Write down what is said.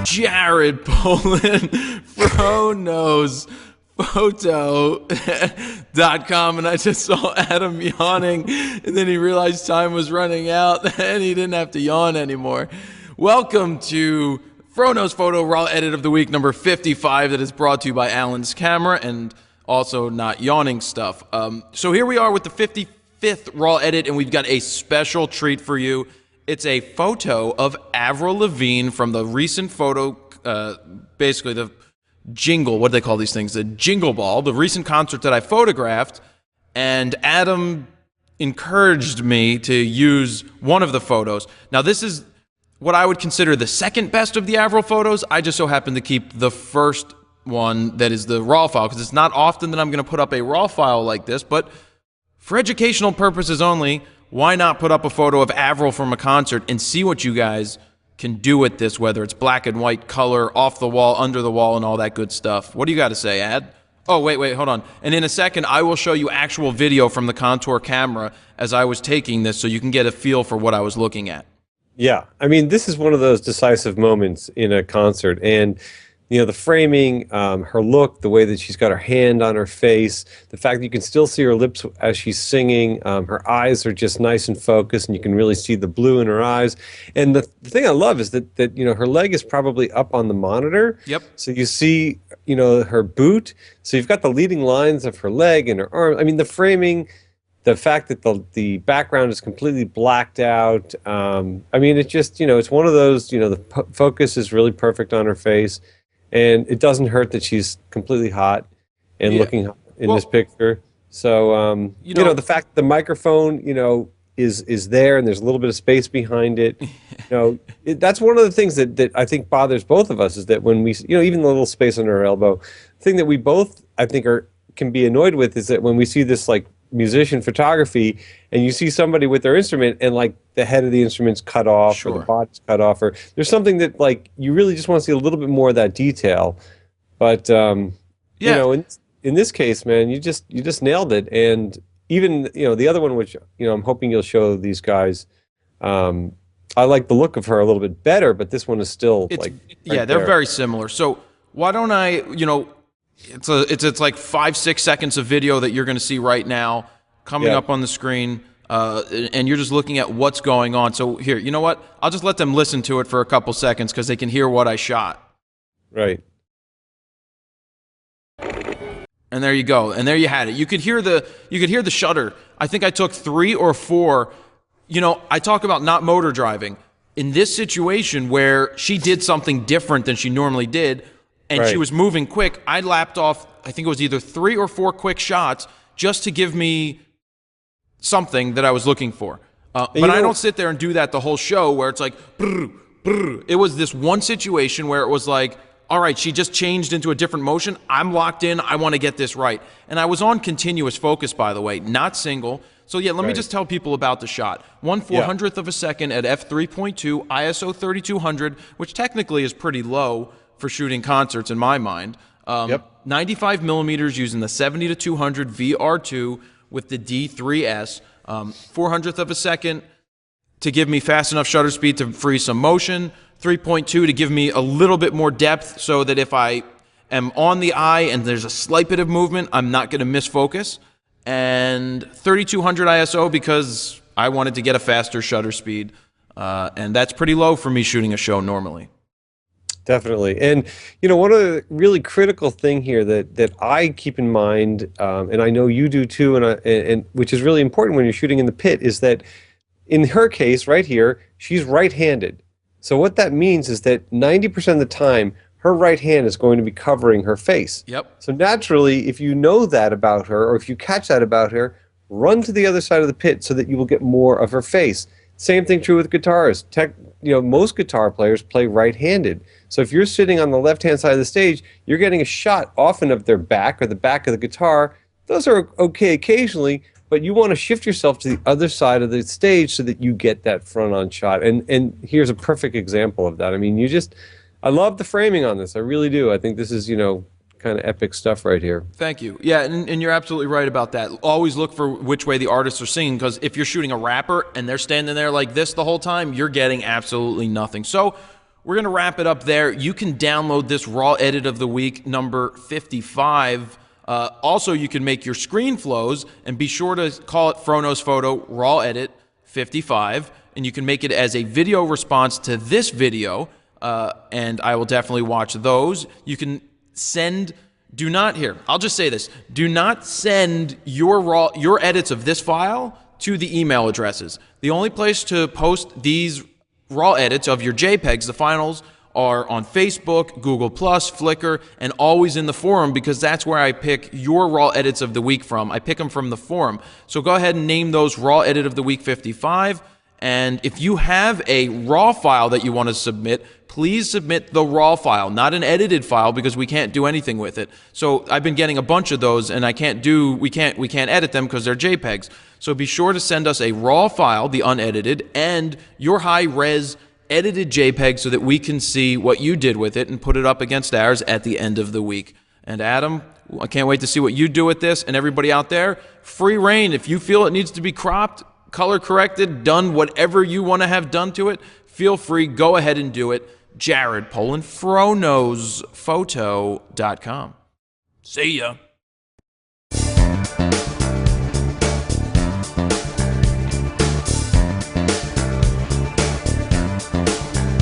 Jared Poland, FroKnowsPhoto.com, and I just saw Adam yawning, and then he realized time was running out, and he didn't have to yawn anymore. Welcome to Fro Knows Photo Raw Edit of the Week number 55 that is brought to you by Alan's Camera and also not yawning stuff. So here we are with the 55th Raw Edit, and we've got a special treat for you. It's a photo of Avril Lavigne from the recent photo, basically the jingle, what do they call these things? The Jingle Ball, the recent concert that I photographed, and Adam encouraged me to use one of the photos. Now this is what I would consider the second best of the Avril photos. I just so happen to keep the first one that is the raw file, because it's not often that I'm going to put up a raw file like this, but for educational purposes only, why not put up a photo of Avril from a concert and see what you guys can do with this, whether it's black and white, color, off the wall, under the wall, and all that good stuff. What do you got to say, Ad? Oh, wait, hold on. And in a second, I will show you actual video from the Contour camera as I was taking this so you can get a feel for what I was looking at. Yeah, I mean, this is one of those decisive moments in a concert, and you know, the framing, her look, the way that she's got her hand on her face, the fact that you can still see her lips as she's singing, her eyes are just nice and focused, and you can really see the blue in her eyes. And the thing I love is that you know, her leg is probably up on the monitor. Yep. So you see, you know, her boot. So you've got the leading lines of her leg and her arm. I mean, the framing, the fact that the background is completely blacked out. I mean, it's just, you know, it's one of those, you know, the focus is really perfect on her face. And it doesn't hurt that she's completely hot and looking hot in this picture. So, you know, the fact that the microphone, you know, is there and there's a little bit of space behind it. You know, that's one of the things that I think bothers both of us, is that when we, you know, even the little space under our elbow, the thing that we both, I think, can be annoyed with is that when we see this, like, musician photography and you see somebody with their instrument and like the head of the instrument's cut off or the body's cut off, or there's something that like you really just want to see a little bit more of that detail. But you know, in this case, man, you just nailed it. And even, you know, the other one, which, you know, I'm hoping you'll show these guys, I like the look of her a little bit better, but this one is still like they're very similar. So why don't I, you know, it's like 5-6 seconds of video that you're going to see right now coming up on the screen, and you're just looking at what's going on. So here, you know what? I'll just let them listen to it for a couple seconds because they can hear what I shot. Right. And there you go. And there you had it. You could hear the shutter. I think I took 3 or 4. You know, I talk about not motor driving. In this situation where she did something different than she normally did, and she was moving quick, I lapped off, I think it was either 3 or 4 quick shots just to give me something that I was looking for. But I don't sit there and do that the whole show where it's like, brr, brr. It was this one situation where it was like, all right, she just changed into a different motion. I'm locked in. I want to get this right. And I was on continuous focus, by the way, not single. So yeah, let me just tell people about the shot. 1/400th of a second at f3.2, ISO 3200, which technically is pretty low for shooting concerts in my mind. 95 millimeters using the 70-200 VR2 with the D3S. 400th of a second to give me fast enough shutter speed to freeze some motion. 3.2 to give me a little bit more depth so that if I am on the eye and there's a slight bit of movement, I'm not going to miss focus. And 3200 ISO because I wanted to get a faster shutter speed. And that's pretty low for me shooting a show normally. Definitely. And, you know, one of the really critical thing here that I keep in mind, and I know you do too, and which is really important when you're shooting in the pit, is that in her case right here, she's right-handed. So what that means is that 90% of the time, her right hand is going to be covering her face. Yep. So naturally, if you know that about her, or if you catch that about her, run to the other side of the pit so that you will get more of her face. Same thing true with guitarists. You know, most guitar players play right-handed. So if you're sitting on the left-hand side of the stage, you're getting a shot often of their back or the back of the guitar. Those are okay occasionally, but you want to shift yourself to the other side of the stage so that you get that front-on shot. And here's a perfect example of that. I mean, I love the framing on this. I really do. I think this is, you know, kind of epic stuff right here. Thank you. Yeah, and you're absolutely right about that. Always look for which way the artists are singing, because if you're shooting a rapper and they're standing there like this the whole time, you're getting absolutely nothing. So we're going to wrap it up there. You can download this raw edit of the week, number 55. Also, you can make your screen flows, and be sure to call it Frono's Photo Raw Edit 55, and you can make it as a video response to this video, and I will definitely watch those. You can send... I'll just say this. Do not send your edits of this file to the email addresses. The only place to post these raw edits of your JPEGs, the finals, are on Facebook, Google+, Flickr, and always in the forum, because that's where I pick your raw edits of the week from. I pick them from the forum. So go ahead and name those raw edit of the week 55. And if you have a raw file that you want to submit, please submit the raw file, not an edited file, because we can't do anything with it. So I've been getting a bunch of those, and we can't edit them because they're JPEGs. So be sure to send us a raw file, the unedited, and your high-res edited JPEG so that we can see what you did with it and put it up against ours at the end of the week. And Adam, I can't wait to see what you do with this, and everybody out there, free reign. If you feel it needs to be cropped, color corrected, done whatever you want to have done to it, feel free, go ahead and do it. Jared Poland, FroKnowsPhoto.com. See ya.